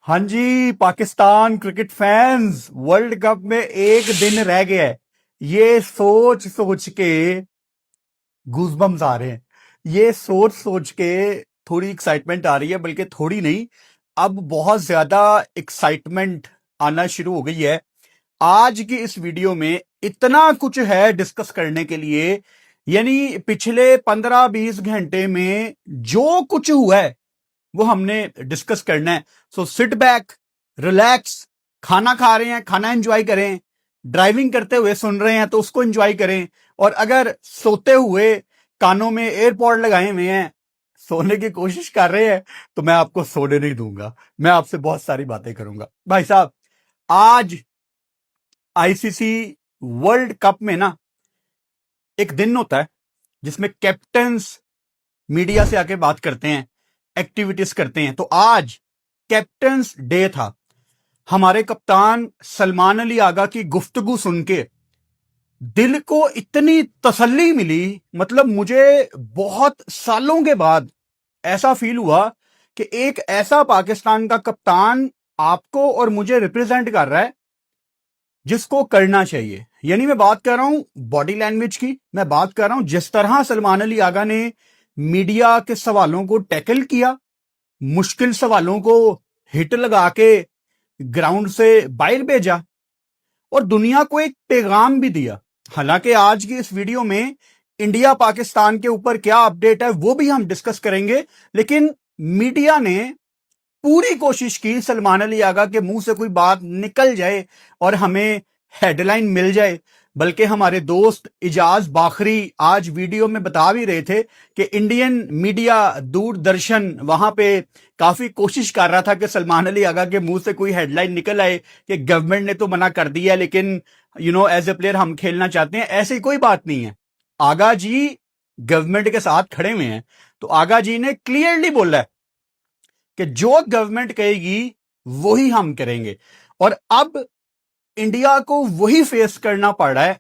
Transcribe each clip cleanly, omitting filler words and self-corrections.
हाँ जी, Pakistan cricket fans, world cup में एक दिन रह गया है। ये सोच सोच के गूजबम्स आ रहे हैं। ये सोच सोच के थोड़ी एक्साइटमेंट आ रही है, बल्कि थोड़ी नहीं, अब बहुत ज्यादा एक्साइटमेंट आना शुरू हो गई है। आज की इस वीडियो में इतना कुछ है डिस्कस करने के लिए, यानी पिछले 15-20 घंटे में जो कुछ हुआ है वो हमने डिस्कस करना है। सो सिट बैक, रिलैक्स, खाना खा रहे हैं खाना एंजॉय करें, ड्राइविंग करते हुए सुन रहे हैं तो उसको एंजॉय करें, और अगर सोते हुए कानों में एयरपॉड लगाए हुए हैं, सोने की कोशिश कर रहे हैं, तो मैं आपको सोने नहीं दूंगा। मैं आपसे बहुत सारी बातें करूंगा भाई साहब। आज आईसीसी वर्ल्ड कप में ना एक दिन होता है जिसमें कैप्टन्स मीडिया से आके बात करते हैं, एक्टिविटीज करते हैं। तो आज कैप्टन्स डे था। हमारे कप्तान सलमान अली आगा की गुफ्तगू सुन के दिल को इतनी तसल्ली मिली, मतलब मुझे बहुत सालों के बाद ऐसा फील हुआ कि एक ऐसा पाकिस्तान का कप्तान आपको और मुझे रिप्रेजेंट कर रहा है जिसको करना चाहिए। यानी मैं बात कर रहा हूं बॉडी लैंग्वेज की, मैं बात कर रहा हूं जिस तरह सलमान अली आगा ने मीडिया के सवालों को टैकल किया, मुश्किल सवालों को हिट लगा के ग्राउंड से बाहर भेजा और दुनिया को एक पैगाम भी दिया। हालांकि आज की इस वीडियो में इंडिया पाकिस्तान के ऊपर क्या अपडेट है वो भी हम डिस्कस करेंगे, लेकिन मीडिया ने पूरी कोशिश की सलमान अली आगा के मुंह से कोई बात निकल जाए और हमें हेडलाइन मिल जाए। बल्कि हमारे दोस्त इजाज बाखरी आज वीडियो में बता भी रहे थे कि इंडियन मीडिया, दूरदर्शन वहां पे काफी कोशिश कर रहा था कि सलमान अली आगा के मुंह से कोई हेडलाइन निकल आए कि गवर्नमेंट ने तो मना कर दिया, लेकिन एज ए प्लेयर हम खेलना चाहते हैं। ऐसी कोई बात नहीं है। आगा जी गवर्नमेंट के साथ खड़े हुए हैं, तो आगा जी ने क्लियरली बोला है कि जो गवर्नमेंट कहेगी वही हम करेंगे। और अब इंडिया को वही फेस करना पड़ रहा है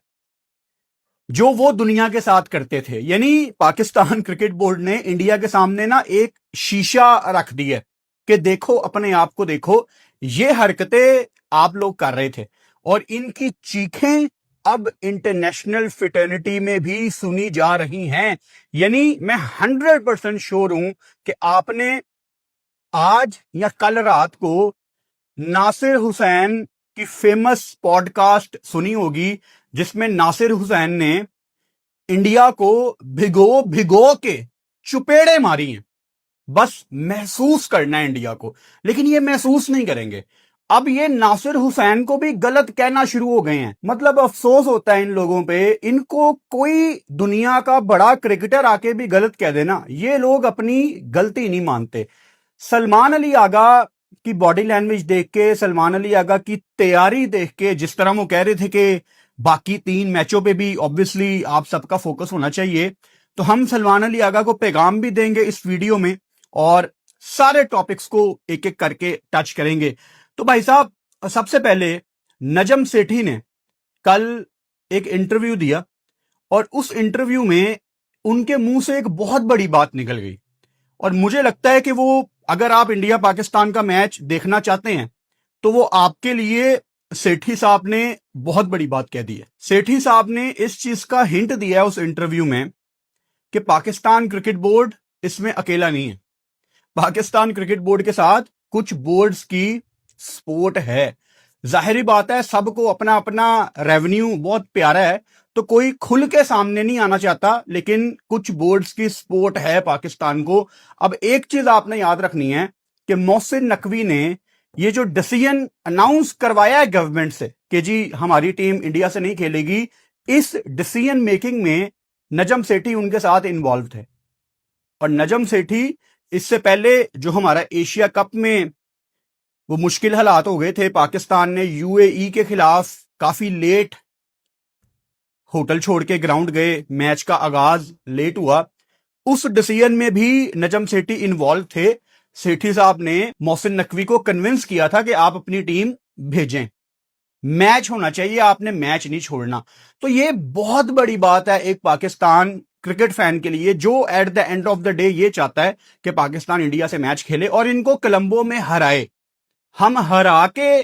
जो वो दुनिया के साथ करते थे। यानी पाकिस्तान क्रिकेट बोर्ड ने इंडिया के सामने ना एक शीशा रख दिया कि देखो, अपने आप को देखो, ये हरकतें आप लोग कर रहे थे। और इनकी चीखें अब इंटरनेशनल फिटर्निटी में भी सुनी जा रही हैं। यानी मैं 100% श्योर हूं कि आपने आज या कल रात को नासिर हुसैन की फेमस पॉडकास्ट सुनी होगी, जिसमें नासिर हुसैन ने इंडिया को भिगो भिगो के चुपेड़े मारी हैं। बस महसूस करना है इंडिया को, लेकिन ये महसूस नहीं करेंगे। अब ये नासिर हुसैन को भी गलत कहना शुरू हो गए हैं। मतलब अफसोस होता है इन लोगों पे, इनको कोई दुनिया का बड़ा क्रिकेटर आके भी गलत कह देना, ये लोग अपनी गलती नहीं मानते। सलमान अली आगा की बॉडी लैंग्वेज देख के, सलमान अली आगा की तैयारी देख के, जिस तरह वो कह रहे थे कि बाकी 3 मैचों पे भी ऑब्वियसली आप सबका फोकस होना चाहिए, तो हम सलमान अली आगा को पैगाम भी देंगे इस वीडियो में और सारे टॉपिक्स को एक एक करके टच करेंगे। तो भाई साहब, सबसे पहले नजम सेठी ने कल एक इंटरव्यू दिया और उस इंटरव्यू में उनके मुंह से एक बहुत बड़ी बात निकल गई। और मुझे लगता है कि वो, अगर आप इंडिया पाकिस्तान का मैच देखना चाहते हैं तो वो आपके लिए, सेठी साहब ने बहुत बड़ी बात कह दी है। सेठी साहब ने इस चीज का हिंट दिया है उस इंटरव्यू में कि पाकिस्तान क्रिकेट बोर्ड इसमें अकेला नहीं है। पाकिस्तान क्रिकेट बोर्ड के साथ कुछ बोर्ड्स की सपोर्ट है। जाहिर बात है, सबको अपना अपना रेवेन्यू बहुत प्यारा है, तो कोई खुल के सामने नहीं आना चाहता, लेकिन कुछ बोर्ड्स की सपोर्ट है पाकिस्तान को। अब एक चीज आपने याद रखनी है कि मोहसिन नकवी ने ये जो डिसीजन अनाउंस करवाया है गवर्नमेंट से कि जी हमारी टीम इंडिया से नहीं खेलेगी, इस डिसीजन मेकिंग में नजम सेठी उनके साथ इन्वॉल्व थे। और नजम सेठी इससे पहले जो हमारा एशिया कप में वो मुश्किल हालात हो गए थे, पाकिस्तान ने यूएई के खिलाफ काफी लेट होटल छोड़ के ग्राउंड गए, मैच का आगाज लेट हुआ, उस डिसीजन में भी नजम सेठी इन्वॉल्व थे। सेठी साहब ने मोहसिन नकवी को कन्विंस किया था कि आप अपनी टीम भेजें, मैच होना चाहिए, आपने मैच नहीं छोड़ना। तो ये बहुत बड़ी बात है एक पाकिस्तान क्रिकेट फैन के लिए, जो eight the end of the day ये चाहता है कि पाकिस्तान इंडिया से मैच खेले और इनको कोलंबो में हराए। हम हरा के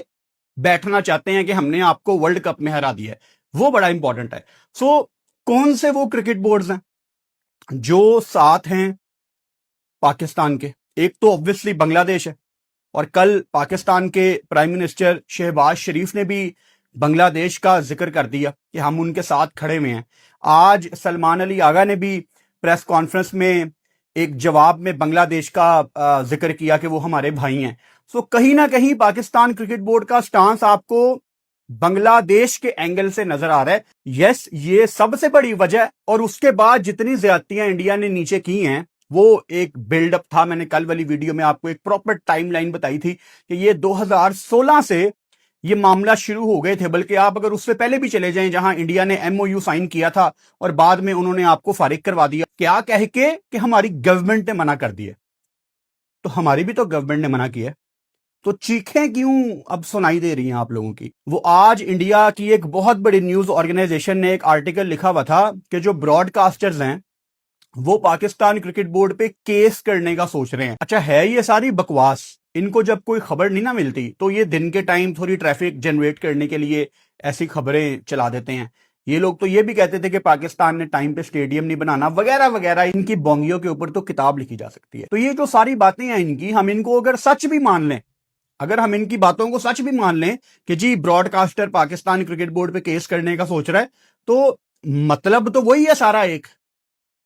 बैठना चाहते हैं कि हमने आपको वर्ल्ड कप में हरा दिया है, वो बड़ा इंपॉर्टेंट है। सो कौन से वो क्रिकेट बोर्ड्स हैं जो साथ हैं पाकिस्तान के? एक तो ऑब्वियसली बांग्लादेश है, और कल पाकिस्तान के प्राइम मिनिस्टर शहबाज शरीफ ने भी बांग्लादेश का जिक्र कर दिया कि हम उनके साथ खड़े हुए हैं। आज सलमान अली आगा ने भी प्रेस कॉन्फ्रेंस में एक जवाब में बांग्लादेश का जिक्र किया कि वो हमारे भाई हैं। सो कहीं ना कहीं पाकिस्तान क्रिकेट बोर्ड का स्टांस आपको बांग्लादेश के एंगल से नजर आ रहा है। यस, ये सबसे बड़ी वजह, और उसके बाद जितनी ज्यादतियां इंडिया ने नीचे की हैं वो एक बिल्डअप था। मैंने कल वाली वीडियो में आपको एक प्रॉपर टाइमलाइन बताई थी कि ये 2016 से ये मामला शुरू हो गए थे, बल्कि आप अगर उससे पहले भी चले जाएं जहां इंडिया ने एमओयू साइन किया था और बाद में उन्होंने आपको फारिग करवा दिया, क्या कह के कि हमारी गवर्नमेंट ने मना कर दिया। तो हमारी भी तो गवर्नमेंट ने मना किया, तो चीखें क्यों अब सुनाई दे रही हैं आप लोगों की? वो आज इंडिया की एक बहुत बड़ी न्यूज ऑर्गेनाइजेशन ने एक आर्टिकल लिखा हुआ था कि जो ब्रॉडकास्टर्स हैं वो पाकिस्तान क्रिकेट बोर्ड पे केस करने का सोच रहे हैं। अच्छा, है ये सारी बकवास। इनको जब कोई खबर नहीं ना मिलती तो ये दिन के टाइम थोड़ी ट्रैफिक जनरेट करने के लिए ऐसी खबरें चला देते हैं। ये लोग तो ये भी कहते थे कि पाकिस्तान ने टाइम पे स्टेडियम नहीं बनाना वगैरह वगैरह। इनकी बोंगियों के ऊपर तो किताब लिखी जा सकती है। तो ये जो सारी बातें हैं इनकी, हम इनको अगर सच भी मान लें, अगर हम इनकी बातों को सच भी मान लें कि जी ब्रॉडकास्टर पाकिस्तान क्रिकेट बोर्ड पे केस करने का सोच रहा है, तो मतलब तो वही है सारा एक,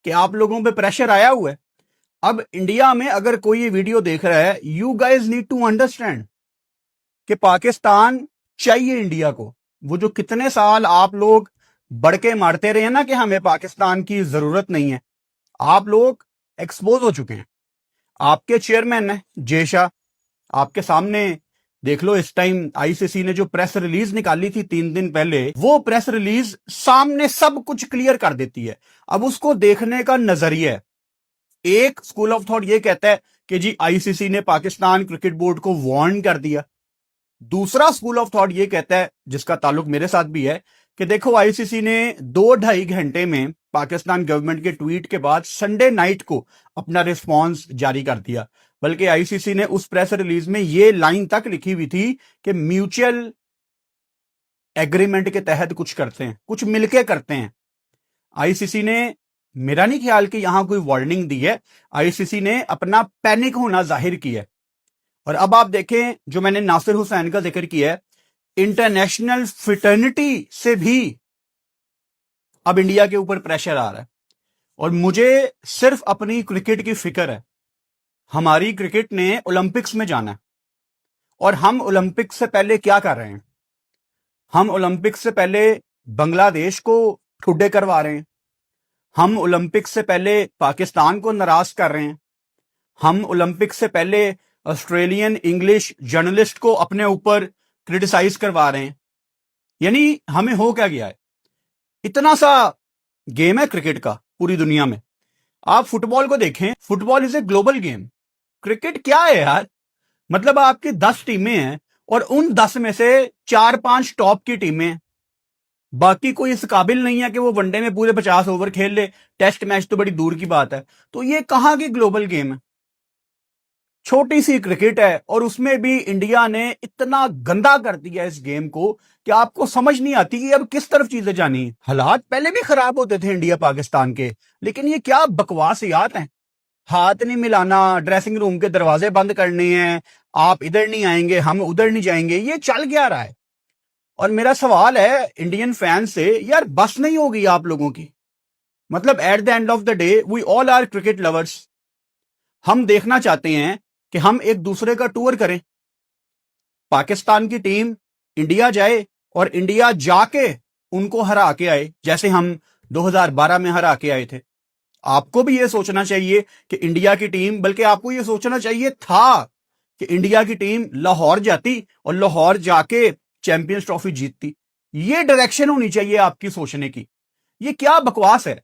कि आप लोगों पे प्रेशर आया हुआ है। अब इंडिया में अगर कोई ये वीडियो देख रहा है, you guys need to understand कि पाकिस्तान चाहिए इंडिया को। वो जो कितने साल आप लोग बड़के मारते रहे ना कि हमें पाकिस्तान की जरूरत नहीं है, आप लोग एक्सपोज हो चुके हैं। आपके चेयरमैन है जय शाह, आपके सामने देख लो। इस टाइम आईसीसी ने जो प्रेस रिलीज निकाली थी 3 दिन पहले, वो प्रेस रिलीज सामने सब कुछ क्लियर कर देती है। अब उसको देखने का नजरिया है। एक स्कूल ऑफ थॉट ये कहता है कि जी आईसीसी ने पाकिस्तान क्रिकेट बोर्ड को वार्न कर दिया। दूसरा स्कूल ऑफ थॉट ये कहता है, जिसका ताल्लुक मेरे साथ भी है, कि देखो आईसीसी ने 2-2.5 घंटे में पाकिस्तान गवर्नमेंट के ट्वीट के बाद संडे नाइट को अपना रिस्पांस जारी कर दिया। बल्कि आईसीसी ने उस प्रेस रिलीज में ये लाइन तक लिखी हुई थी कि म्यूचुअल एग्रीमेंट के तहत कुछ करते हैं, कुछ मिलके करते हैं। आईसीसी ने, मेरा नहीं ख्याल कि यहां कोई वार्निंग दी है, आईसीसी ने अपना पैनिक होना जाहिर किया है। और अब आप देखें, जो मैंने नासिर हुसैन का जिक्र किया है, इंटरनेशनल फ्रेटर्निटी से भी अब इंडिया के ऊपर प्रेशर आ रहा है। और मुझे सिर्फ अपनी क्रिकेट की फिक्र है। हमारी क्रिकेट ने ओलंपिक्स में जाना है, और हम ओलंपिक्स से पहले क्या कर रहे हैं? हम ओलंपिक्स से पहले बांग्लादेश को ठुड्डे करवा रहे हैं। हम ओलंपिक्स से पहले पाकिस्तान को नाराज कर रहे हैं। हम ओलंपिक्स से पहले ऑस्ट्रेलियन इंग्लिश जर्नलिस्ट को अपने ऊपर क्रिटिसाइज करवा रहे हैं। यानी हमें हो क्या गया है? इतना सा गेम है क्रिकेट का पूरी दुनिया में। आप फुटबॉल को देखें, football is a global game. Cricket क्या है यार? मतलब आपकी 10 टीमें हैं और उन 10 में से 4-5 टॉप की टीमें, बाकी कोई इस काबिल नहीं है कि वो वनडे में पूरे 50 ओवर खेल ले। टेस्ट मैच तो बड़ी दूर की बात है। तो ये कहां की ग्लोबल गेम है? छोटी सी क्रिकेट है, और उसमें भी इंडिया ने इतना गंदा कर दिया इस गेम को कि आपको समझ नहीं आती कि अब किस तरफ चीजें जानी है। हालात पहले भी खराब होते थे इंडिया पाकिस्तान के, लेकिन ये क्या बकवासियात हैं। हाथ नहीं मिलाना, ड्रेसिंग रूम के दरवाजे बंद करने हैं, आप इधर नहीं आएंगे हम उधर नहीं जाएंगे, ये चल क्या रहा है? और मेरा सवाल है इंडियन फैन से, यार बस नहीं होगी आप लोगों की? मतलब at the end of the day we all are cricket lovers. हम देखना चाहते हैं कि हम एक दूसरे का टूर करें, पाकिस्तान की टीम इंडिया जाए और इंडिया जाके उनको हरा के आए, जैसे हम 2012 में हरा के आए थे। आपको भी यह सोचना चाहिए कि इंडिया की टीम, बल्कि आपको यह सोचना चाहिए था कि इंडिया की टीम लाहौर जाती और लाहौर जाके चैंपियंस ट्रॉफी जीतती। ये डायरेक्शन होनी चाहिए आपकी सोचने की। ये क्या बकवास है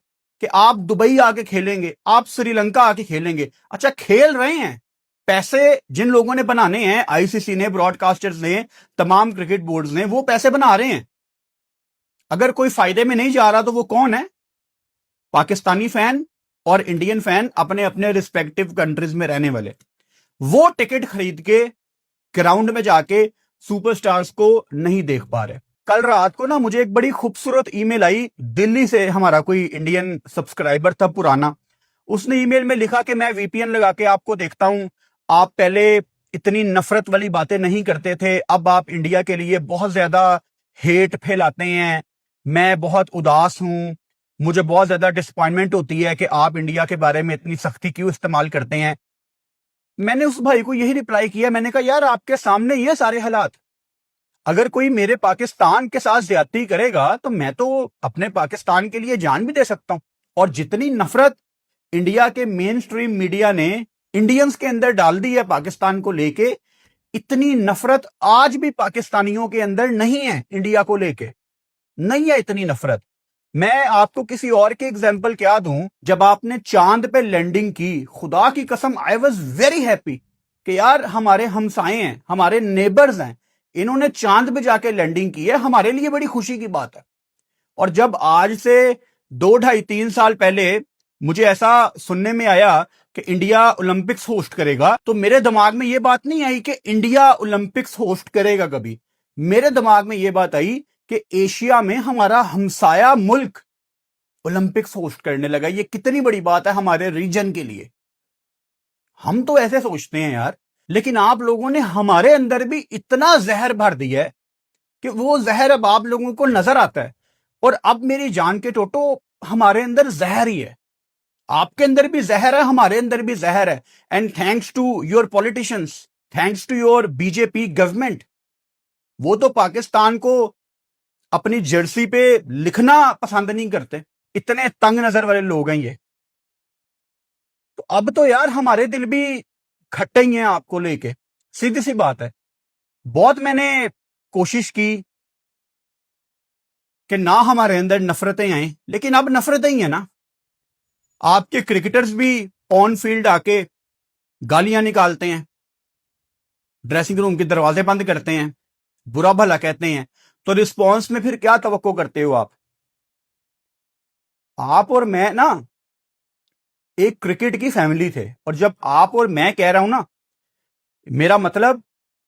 कि आप दुबई आके खेलेंगे, आप श्रीलंका आके खेलेंगे? अच्छा, खेल रहे हैं। पैसे जिन लोगों ने बनाने हैं, आईसीसी ने, ब्रॉडकास्टर्स ने, तमाम क्रिकेट बोर्ड्स ने, वो पैसे बना रहे हैं। अगर कोई फायदे में नहीं जा रहा तो वो कौन है? पाकिस्तानी फैन और इंडियन फैन, अपने अपने रिस्पेक्टिव कंट्रीज में रहने वाले। वो टिकट खरीद के ग्राउंड में जाके सुपरस्टार्स को नहीं देख पा रहे। कल रात को ना मुझे एक बड़ी खूबसूरत ईमेल आई दिल्ली से, हमारा कोई इंडियन सब्सक्राइबर था पुराना। उसने ईमेल में लिखा कि मैं वीपीएन लगा के आपको देखता हूं, आप पहले इतनी नफरत वाली बातें नहीं करते थे, अब आप इंडिया के लिए बहुत ज्यादा हेट फैलाते हैं, मैं बहुत उदास हूं, मुझे बहुत ज्यादा डिसअपॉइंटमेंट होती है कि आप इंडिया के बारे में इतनी सख्ती क्यों इस्तेमाल करते हैं। मैंने उस भाई को यही रिप्लाई किया, मैंने कहा यार आपके सामने ये सारे हालात, अगर कोई मेरे पाकिस्तान के साथ ज्यादती करेगा तो मैं तो अपने पाकिस्तान के लिए जान भी दे सकता हूं। और जितनी नफरत इंडिया के मेन स्ट्रीम मीडिया ने इंडियंस के अंदर डाल दी है पाकिस्तान को लेके, इतनी नफरत आज भी पाकिस्तानियों के अंदर नहीं है इंडिया को लेके, नहीं है इतनी नफरत। मैं आपको किसी और की एग्जाम्पल क्या दूं, जब आपने चांद पे लैंडिंग की, खुदा की कसम आई वॉज वेरी हैप्पी कि यार हमारे हमसाए हैं, हमारे नेबर्स हैं, इन्होंने चांद पे जाके लैंडिंग की है, हमारे लिए बड़ी खुशी की बात है। और जब आज से 2 ढाई 3 साल पहले मुझे ऐसा सुनने में आया कि इंडिया ओलंपिक्स होस्ट करेगा, तो मेरे दिमाग में यह बात नहीं आई कि इंडिया ओलंपिक्स होस्ट करेगा कभी। मेरे दिमाग में यह बात आई कि एशिया में हमारा हमसाया मुल्क ओलंपिक्स होस्ट करने लगा, ये कितनी बड़ी बात है हमारे रीजन के लिए। हम तो ऐसे सोचते हैं यार, लेकिन आप लोगों ने हमारे अंदर भी इतना जहर भर दिया है कि वो जहर अब आप लोगों को नजर आता है। और अब मेरी जान के टोटो, हमारे अंदर जहर ही है, आपके अंदर भी जहर है, हमारे अंदर भी जहर है। And thanks to your politicians, thanks to your BJP government, वो तो पाकिस्तान को अपनी जर्सी पे लिखना पसंद नहीं करते, इतने तंग नजर वाले लोग हैं ये। तो अब तो यार हमारे दिल भी खट्टे ही हैं आपको लेके, सीधी सी बात है। बहुत मैंने कोशिश की कि ना हमारे अंदर नफरतें आए, लेकिन अब नफरतें ही है ना। आपके क्रिकेटर्स भी ऑन फील्ड आके गालियां निकालते हैं, ड्रेसिंग रूम के दरवाजे बंद करते हैं, बुरा भला कहते हैं, तो रिस्पॉन्स में फिर क्या तवक्को करते हो आप? आप और मैं ना एक क्रिकेट की फैमिली थे, और जब आप और मैं कह रहा हूं ना, मेरा मतलब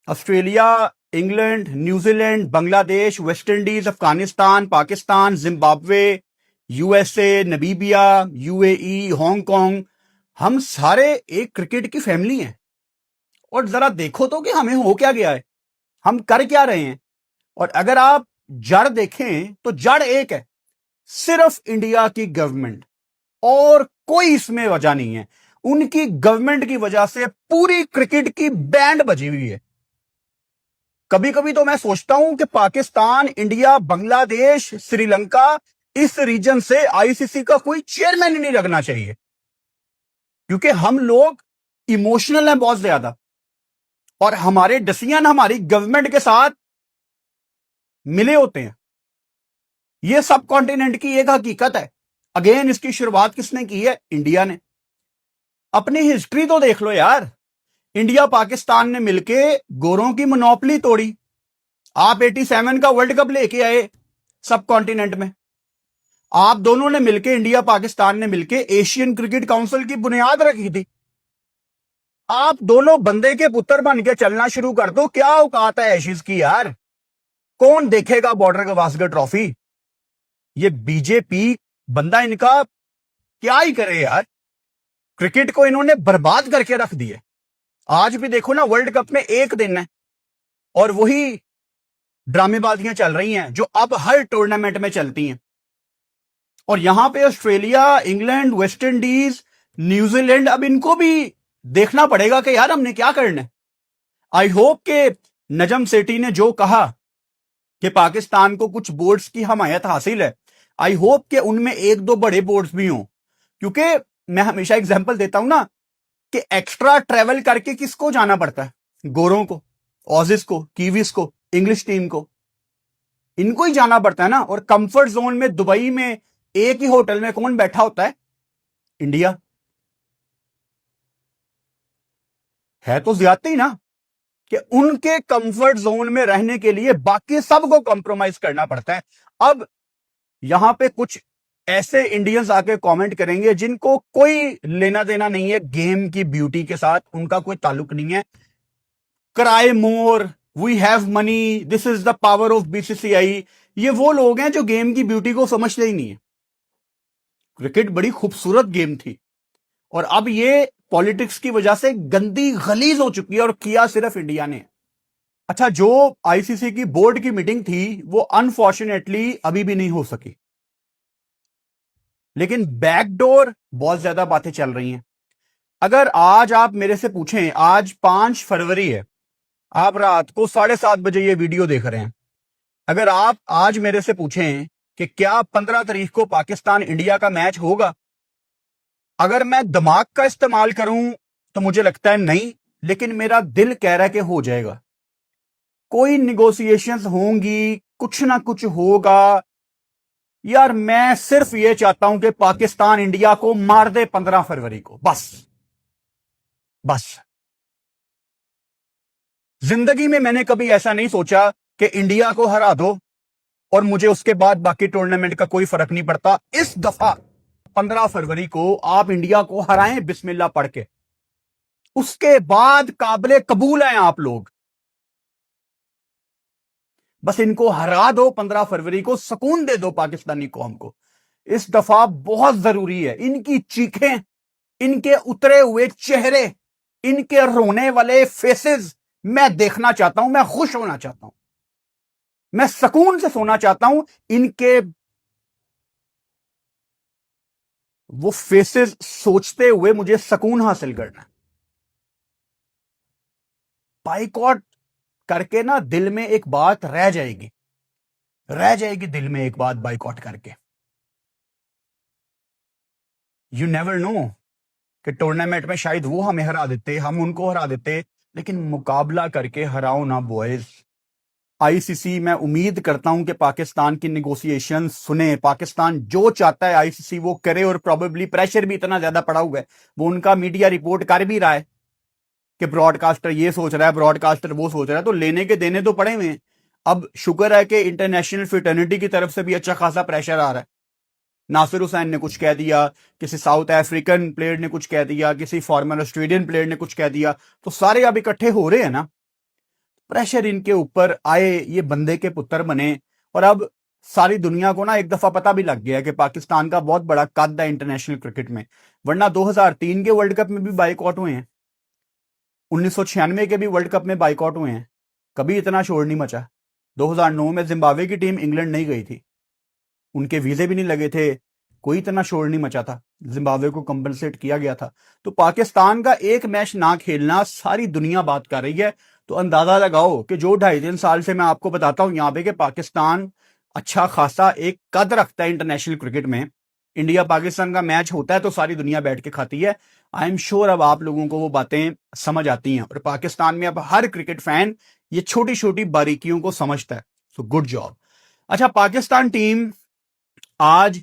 Australia, England, New Zealand, Bangladesh, West Indies, Afghanistan, Pakistan, Zimbabwe, USA, Namibia, UAE, Hong Kong, हम सारे एक क्रिकेट की फैमिली हैं। और जरा देखो तो कि हमें हो क्या गया है, हम कर क्या रहे हैं। और अगर आप जड़ देखें तो जड़ एक है, सिर्फ इंडिया की गवर्नमेंट, और कोई इसमें वजह नहीं है। उनकी गवर्नमेंट की वजह से पूरी क्रिकेट की बैंड बजी हुई है। कभी कभी तो मैं सोचता हूं कि पाकिस्तान, इंडिया, बांग्लादेश, श्रीलंका, इस रीजन से आईसीसी का कोई चेयरमैन ही नहीं लगना चाहिए, क्योंकि हम लोग इमोशनल हैं बहुत ज्यादा, और हमारे डिसीजन हमारी गवर्नमेंट के साथ मिले होते हैं। यह सब कॉन्टिनेंट की एक हकीकत है। अगेन इसकी शुरुआत किसने की है? इंडिया ने। अपनी हिस्ट्री तो देख लो यार, इंडिया पाकिस्तान ने मिलके गोरों की मोनोपोली तोड़ी। आप 87 का वर्ल्ड कप लेके आए सब कॉन्टिनेंट में, आप दोनों ने मिलके, इंडिया पाकिस्तान ने मिलके एशियन क्रिकेट काउंसिल की बुनियाद रखी थी। आप दोनों बंदे के पुत्र बन के चलना शुरू कर दो, क्या औकात है एशिज की यार। कौन देखेगा बॉर्डर गवास्कर ट्रॉफी? ये बीजेपी बंदा इनका क्या ही करे यार, क्रिकेट को इन्होंने बर्बाद करके रख दिए। आज भी देखो ना, वर्ल्ड कप में एक दिन है और वही ड्रामेबाजियां चल रही हैं जो अब हर टूर्नामेंट में चलती हैं। और यहां पे Australia, England, West Indies, New Zealand, अब इनको भी देखना पड़ेगा कि यार हमने क्या करना है। आई होप के नजम सेठी ने जो कहा कि पाकिस्तान को कुछ बोर्ड्स की हमायत हासिल है, आई होप के उनमें एक दो बड़े बोर्ड्स भी हों, क्योंकि मैं हमेशा एग्जांपल देता हूं ना कि एक्स्ट्रा ट्रेवल करके किसको जाना पड़ता है? गोरों को, ऑजिस को, कीवीज को, इंग्लिश टीम को, इनको ही जाना पड़ता है ना। और कंफर्ट जोन में दुबई में एक ही होटल में कौन बैठा होता है? इंडिया। है तो ज्यादती ही ना कि उनके कंफर्ट जोन में रहने के लिए बाकी सबको कॉम्प्रोमाइज करना पड़ता है। अब यहां पे कुछ ऐसे इंडियंस आके कमेंट करेंगे जिनको कोई लेना देना नहीं है गेम की ब्यूटी के साथ, उनका कोई ताल्लुक नहीं है। Cry more, we have money, this is the power of BCCI, ये वो लोग हैं जो गेम की ब्यूटी को समझते ही नहीं है। क्रिकेट बड़ी खूबसूरत गेम थी और अब ये पॉलिटिक्स की वजह से गंदी गलीज हो चुकी है और किया सिर्फ इंडिया ने। अच्छा, जो आईसीसी की बोर्ड की मीटिंग थी वो अनफॉर्चुनेटली अभी भी नहीं हो सकी, लेकिन बैकडोर बहुत ज्यादा बातें चल रही हैं। अगर आज आप मेरे से पूछें, आज 5 फरवरी है, आप रात को 7:30 बजे ये वीडियो देख रहे हैं, अगर आप आज मेरे से पूछें कि क्या 15 तारीख को पाकिस्तान इंडिया का मैच होगा, अगर मैं दिमाग का इस्तेमाल करूं तो मुझे लगता है नहीं, लेकिन मेरा दिल कह रहा है कि हो जाएगा। कोई निगोशिएशंस होंगी, कुछ ना कुछ होगा। यार मैं सिर्फ ये चाहता हूं कि पाकिस्तान इंडिया को मार दे 15 फरवरी को, बस बस। जिंदगी में मैंने कभी ऐसा नहीं सोचा कि इंडिया को हरा दो और मुझे उसके बाद बाकी टूर्नामेंट का कोई फर्क नहीं पड़ता। इस दफा 15 फरवरी को आप इंडिया को हराएं बिस्मिल्लाह पढ़ के, उसके बाद काबिले कबूल हैं आप लोग। बस इनको हरा दो 15 फरवरी को, सुकून दे दो पाकिस्तानी कौम को। इस दफा बहुत जरूरी है। इनकी चीखें, इनके उतरे हुए चेहरे, इनके रोने वाले फेसेस मैं देखना चाहता हूं। मैं खुश होना चाहता हूं, मैं सुकून से सोना चाहता हूं। इनके वो फेसेस सोचते हुए मुझे सुकून हासिल करना है। बाइकॉट करके ना दिल में एक बात रह जाएगी, दिल में एक बात बाइकॉट करके। यू नेवर नो कि टूर्नामेंट में शायद वो हमें हरा देते, हम उनको हरा देते, लेकिन मुकाबला करके हराओ ना बॉयज। आईसीसी, मैं उम्मीद करता हूं कि पाकिस्तान की निगोशिएशन सुने। पाकिस्तान जो चाहता है आईसीसी वो करे, और प्रोबेबली प्रेशर भी इतना ज्यादा पड़ा हुआ है, वो उनका मीडिया रिपोर्ट कर भी रहा है कि ब्रॉडकास्टर ये सोच रहा है, ब्रॉडकास्टर वो सोच रहा है, तो लेने के देने तो पड़े हुए हैं। अब शुक्र है कि इंटरनेशनल फ्रेटर्निटी की तरफ से भी अच्छा खासा प्रेशर आ रहा है। नासिर हुसैन ने कुछ कह दिया, किसी साउथ अफ्रीकन प्लेयर ने कुछ कह दिया, किसी फॉर्मर ऑस्ट्रेलियन प्लेयर ने कुछ कह दिया, तो सारे अब इकट्ठे हो रहे हैं ना। प्रेशर इनके ऊपर आए, ये बंदे के पुत्र बने, और अब सारी दुनिया को ना एक दफा पता भी लग गया कि पाकिस्तान का बहुत बड़ा कद है इंटरनेशनल क्रिकेट में। वरना 2003 के वर्ल्ड कप में भी बाइकआउट हुए हैं, 1996 के भी वर्ल्ड कप में बाइकआउट हुए हैं, कभी इतना शोर नहीं मचा। 2009 में जिम्बाब्वे की टीम इंग्लैंड नहीं गई थी, उनके वीजे भी नहीं लगे थे, कोई इतना शोर नहीं मचा था, जिम्बाब्वे को कंपनसेट किया गया था। तो पाकिस्तान का एक मैच ना खेलना सारी दुनिया बात कर रही है। तो अंदाजा लगाओ कि जो 2.5-3 साल से मैं आपको बताता हूं यहां पे कि पाकिस्तान अच्छा खासा एक कद रखता है इंटरनेशनल क्रिकेट में। इंडिया पाकिस्तान का मैच होता है तो सारी दुनिया बैठ के खाती है। आई एम श्योर अब आप लोगों को वो बातें समझ आती हैं, और पाकिस्तान में अब हर क्रिकेट फैन ये छोटी छोटी बारीकियों को समझता है। So good job. अच्छा, पाकिस्तान टीम आज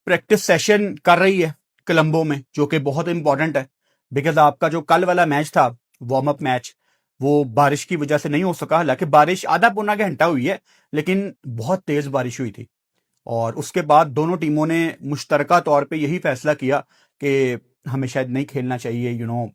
प्रैक्टिस सेशन कर रही है कोलंबो में, जो कि बहुत इंपॉर्टेंट है, बिकॉज आपका जो कल वाला मैच था, वार्म अप मैच, वो बारिश की वजह से नहीं हो सका। हालांकि बारिश आधा पौना घंटा हुई है, लेकिन बहुत तेज बारिश हुई थी। और उसके बाद दोनों टीमों ने मुश्तरका तौर पे यही फैसला किया कि हमें शायद नहीं खेलना चाहिए।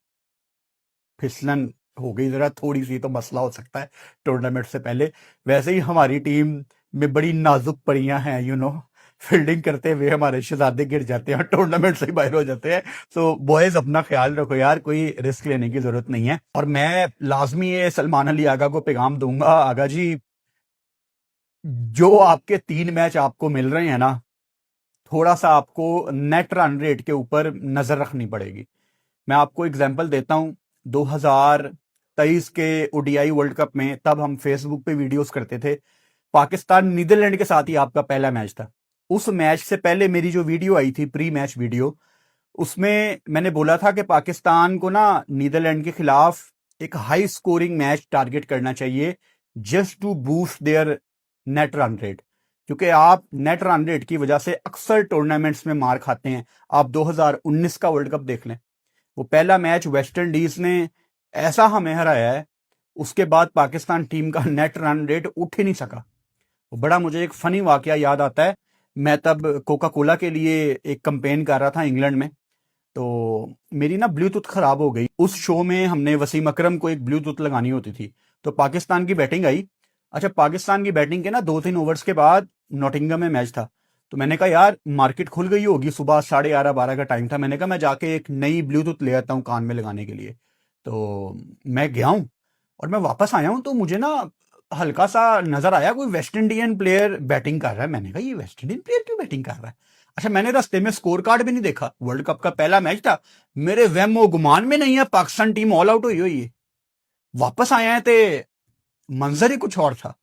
फिसलन हो गई जरा थोड़ी सी, तो मसला हो सकता है टूर्नामेंट से पहले। वैसे ही हमारी टीम में बड़ी नाजुक परियां हैं, फील्डिंग करते हुए हमारे शहजादे गिर जाते हैं, टूर्नामेंट से ही बाहर हो जाते हैं। सो बॉयज अपना ख्याल रखो यार, कोई रिस्क लेने की जरूरत नहीं है। और मैं लाजमी ये सलमान अली आगा को पैगाम दूंगा, आगा जी जो आपके 3 मैच आपको मिल रहे हैं ना, थोड़ा सा आपको नेट रन रेट के ऊपर नजर रखनी पड़ेगी। मैं आपको एग्जांपल देता हूं, 2023 के ओडीआई वर्ल्ड कप में, तब हम फेसबुक पे वीडियोस करते थे, पाकिस्तान नीदरलैंड के साथ ही आपका पहला मैच था। उस मैच से पहले मेरी जो वीडियो आई थी, प्री मैच वीडियो, उसमें मैंने बोला था कि पाकिस्तान को ना नीदरलैंड के खिलाफ एक हाई स्कोरिंग मैच टारगेट करना चाहिए, just to boost their net run rate. क्योंकि आप नेट रन रेट की वजह से अक्सर टूर्नामेंट्स में मार खाते हैं। आप 2019 का वर्ल्ड कप देख लें, वो पहला मैच वेस्ट इंडीज ने ऐसा हमें हराया है, उसके बाद पाकिस्तान टीम का नेट रन रेट उठ ही नहीं सका। वो बड़ा मुझे एक फनी वाकया याद आता है। मैं तब कोका कोला के लिए एक कंपेन कर रहा था इंग्लैंड में, तो मेरी ना ब्लूटूथ खराब हो गई। उस शो में हमने वसीम अकरम को एक ब्लूटूथ लगानी होती थी। तो पाकिस्तान की बैटिंग आई। अच्छा, पाकिस्तान की बैटिंग के ना 2-3 ओवर्स के बाद नॉटिंघम में मैच था। तो मैंने कहा यार मार्केट खुल गई होगी, सुबह 11:30-12 का टाइम था। मैंने कहा मैं जाके एक नई ब्लूटूथ ले आता हूँ कान में लगाने के लिए। तो मैं गया हूँ और मैं वापस आया हूँ, तो मुझे ना हल्का सा नजर आया कोई वेस्ट इंडियन प्लेयर बैटिंग कर रहा है। मैंने कहा ये वेस्ट इंडियन प्लेयर क्यों बैटिंग कर रहा है। अच्छा, मैंने रास्ते में स्कोर कार्ड भी नहीं देखा, वर्ल्ड कप का पहला मैच था। मेरे वहमो गुमान में नहीं है पाकिस्तान टीम ऑल आउट हुई है। वापस आए हैं, ते मंजर ही कुछ और था।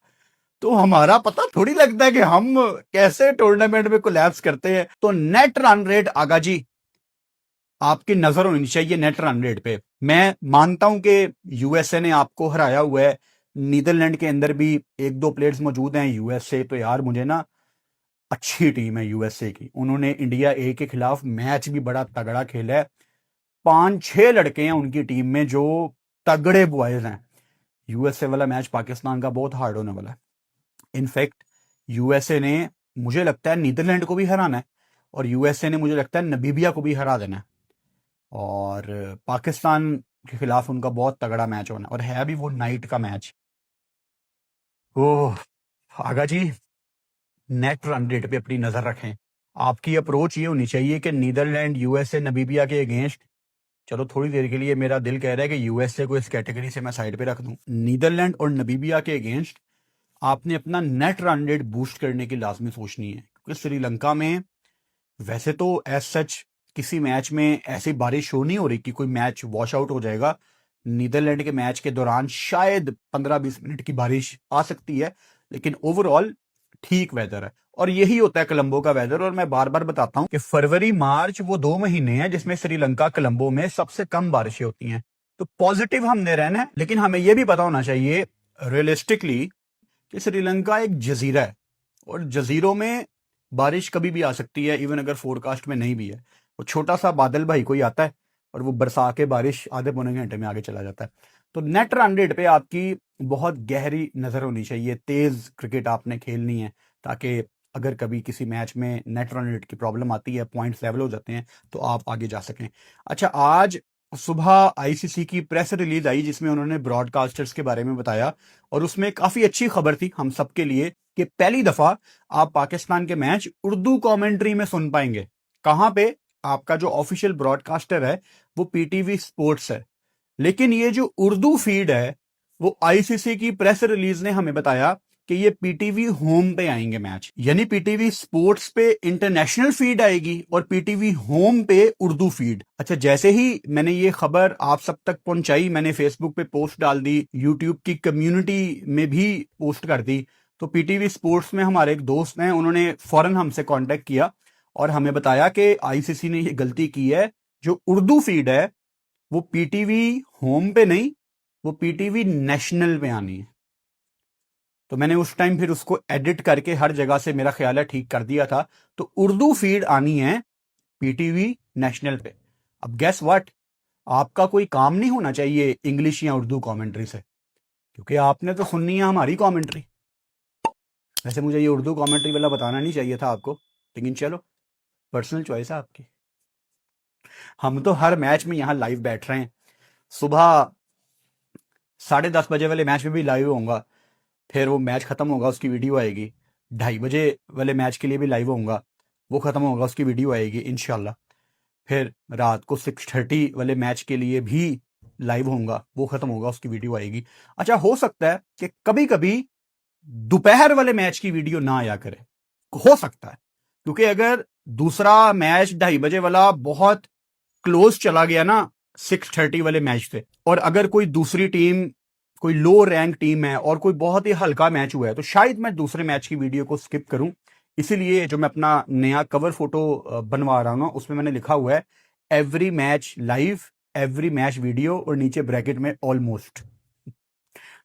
तो हमारा पता थोड़ी लगता है कि हम कैसे टूर्नामेंट में कोलैप्स करते हैं। तो नेट रन रेट आगा जी, आपकी नजर होनी चाहिए नेट रन रेट पे। मैं मानता हूं कि यूएसए ने आपको हराया हुआ है, नीदरलैंड के अंदर भी एक दो प्लेयर्स मौजूद हैं यूएसए। तो यार मुझे ना अच्छी टीम है यूएसए की। उन्होंने इंडिया ए के खिलाफ मैच भी बड़ा तगड़ा खेला है। 5-6 लड़के हैं उनकी टीम में जो तगड़े बॉयज हैं। यूएसए वाला मैच पाकिस्तान का बहुत हार्ड होने वाला है। इनफैक्ट यूएसए ने, मुझे लगता है, नीदरलैंड को भी हराना है, और यूएसए ने मुझे लगता है नबीबिया को भी हरा देना है। और पाकिस्तान के खिलाफ उनका बहुत तगड़ा मैच होना है, और है भी वो नाइट का मैच। ओह आगा जी, नेट रन रेट पे अपनी नजर रखें। आपकी अप्रोच ये होनी चाहिए कि नीदरलैंड, यूएसए, नबीबिया के अगेंस्ट, चलो थोड़ी देर के लिए मेरा दिल कह रहा है कि यूएसए को इस कैटेगरी से मैं साइड पे रख दूं, नीदरलैंड और नबीबिया के अगेंस्ट आपने अपना नेट रन रेट बूस्ट करने की लाजमी सोचनी है। क्योंकि श्रीलंका में वैसे तो एज सच किसी मैच में ऐसी बारिश हो नहीं हो रही कि कोई मैच वॉश आउट हो जाएगा। नीदरलैंड के मैच के दौरान शायद 15-20 मिनट की बारिश आ सकती है, लेकिन ओवरऑल ठीक वेदर है। और यही होता है कोलंबो का वेदर। और मैं बार बार बताता हूं कि फरवरी मार्च वो 2 महीने हैं जिसमें श्रीलंका कोलंबो में सबसे कम बारिशें होती हैं। तो पॉजिटिव हमने रहना है, लेकिन हमें यह भी पता होना चाहिए रियलिस्टिकली कि श्रीलंका एक जजीरा है, और जजीरों में बारिश कभी भी आ सकती है, इवन अगर फोरकास्ट में नहीं भी है। वो छोटा सा बादल भाई कोई आता है और वो बरसा के बारिश आधे पौने घंटे में आगे चला जाता है। तो नेट रन रेट पे आपकी बहुत गहरी नजर होनी चाहिए। तेज क्रिकेट आपने खेलनी है, ताकि अगर कभी किसी मैच में नेट रन रेट की प्रॉब्लम आती है, पॉइंट्स लेवल हो जाते हैं, तो आप आगे जा सकें। अच्छा, आज सुबह आईसीसी की प्रेस रिलीज आई जिसमें उन्होंने ब्रॉडकास्टर्स के बारे में बताया, और उसमें काफी अच्छी खबर थी हम सबके लिए कि पहली दफा आप पाकिस्तान के मैच उर्दू कमेंट्री में सुन पाएंगे। कहां पे? आपका जो ऑफिशियल ब्रॉडकास्टर है वो पीटीवी स्पोर्ट्स है, लेकिन ये जो उर्दू फीड है वो आईसीसी की प्रेस रिलीज ने हमें बताया कि ये पीटीवी होम पे आएंगे मैच। यानी पीटीवी स्पोर्ट्स पे इंटरनेशनल फीड आएगी और पीटीवी होम पे उर्दू फीड। अच्छा, जैसे ही मैंने ये खबर आप सब तक पहुंचाई, मैंने फेसबुक पे पोस्ट डाल दी, यूट्यूब की कम्युनिटी में भी पोस्ट कर दी, तो पीटीवी स्पोर्ट्स में हमारे एक दोस्त हैं, उन्होंने फौरन हमसे कांटेक्ट किया और हमें बताया कि आईसीसी ने ये गलती की है। जो उर्दू फीड है वो पीटीवी होम पे नहीं, वो पीटीवी नेशनल पे आनी है। तो मैंने उस टाइम फिर उसको एडिट करके हर जगह से, मेरा ख्याल है, ठीक कर दिया था। तो उर्दू फीड आनी है पीटीवी नेशनल पे। अब गेस व्हाट, आपका कोई काम नहीं होना चाहिए इंग्लिश या उर्दू कमेंट्री से, क्योंकि आपने तो सुननी है हमारी कमेंट्री। वैसे मुझे ये उर्दू कमेंट्री वाला बताना नहीं चाहिए था आपको, लेकिन चलो, पर्सनल चॉइस है आपकी। हम तो हर मैच में यहां लाइव बैठ रहे हैं। सुबह 10:30 बजे वाले मैच में भी लाइव होऊंगा, फिर वो मैच खत्म होगा उसकी वीडियो आएगी। 2:30 बजे वाले मैच के लिए भी लाइव होऊंगा, वो खत्म होगा उसकी वीडियो आएगी इंशाल्लाह। फिर रात को 6:30 वाले मैच के लिए भी लाइव होऊंगा, वो खत्म होगा उसकी वीडियो आएगी। अच्छा, हो सकता है कि कभी कभी दोपहर वाले मैच की वीडियो ना आया करे, हो सकता है, क्योंकि अगर दूसरा मैच 2:30 बजे वाला बहुत क्लोज चला गया ना 6:30 वाले मैच से, और अगर कोई दूसरी टीम, कोई लो रैंक टीम है और कोई बहुत ही हल्का मैच हुआ है, तो शायद मैं दूसरे मैच की वीडियो को स्किप करूं। इसीलिए जो मैं अपना नया कवर फोटो बनवा रहा हूं उसमें मैंने लिखा हुआ है every match live, every match video, और नीचे ब्रैकेट में ऑलमोस्ट।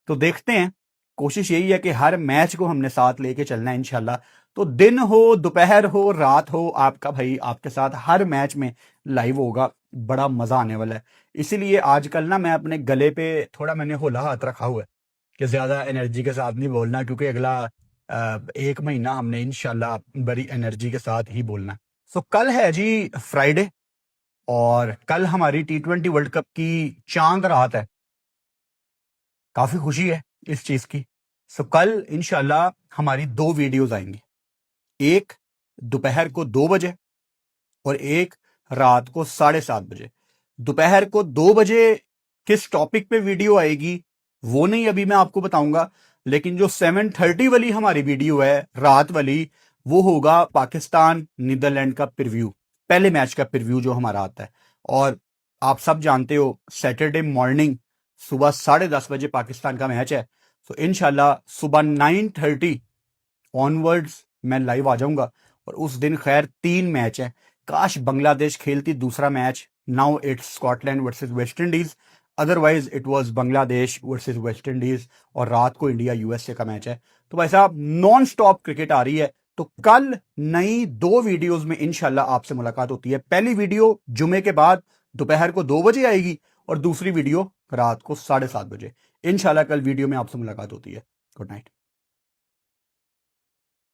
तो देखते हैं, कोशिश यही है कि हर मैच को हमने साथ लेके चलना है इंशाल्लाह। तो दिन हो, दोपहर हो, रात हो, आपका भाई आपके साथ हर मैच में लाइव होगा। बड़ा मजा आने वाला है। इसीलिए आजकल ना मैं अपने गले पे थोड़ा मैंने होला हाथ रखा हुआ है कि ज्यादा एनर्जी के साथ नहीं बोलना, क्योंकि अगला 1 महीना हमने इंशाल्लाह बड़ी एनर्जी के साथ ही बोलना है। सो कल है जी फ्राइडे, और कल हमारी T20 वर्ल्ड कप की चांद रात है, काफी खुशी है इस चीज की। सो कल इंशाल्लाह हमारी 2 वीडियोस आएंगी, एक दोपहर को 2 बजे और एक रात को 7:30 बजे। दोपहर को 2 बजे किस टॉपिक पे वीडियो आएगी वो नहीं अभी मैं आपको बताऊंगा, लेकिन जो 7:30 वाली हमारी वीडियो है रात वाली, वो होगा पाकिस्तान नीदरलैंड का प्रीव्यू, पहले मैच का प्रीव्यू जो हमारा आता है। और आप सब जानते हो सैटरडे मॉर्निंग सुबह 10:30 बजे पाकिस्तान का मैच है। तो इनशाला सुबह 9:30 ऑनवर्ड्स मैं लाइव आ जाऊंगा। और उस दिन खैर 3 मैच है, काश बांग्लादेश खेलती दूसरा match. Now it's Scotland versus West Indies, otherwise it was Bangladesh versus West Indies, और रात को इंडिया यूएसए का मैच है। तो भाई साहब नॉन स्टॉप क्रिकेट आ रही है। तो कल नई 2 वीडियोस में इंशाल्लाह आपसे मुलाकात होती है। पहली वीडियो जुमे के बाद दोपहर को 2 बजे आएगी और दूसरी वीडियो रात को 7:30 बजे। इंशाल्लाह कल वीडियो में आपसे मुलाकात होती है। Good night.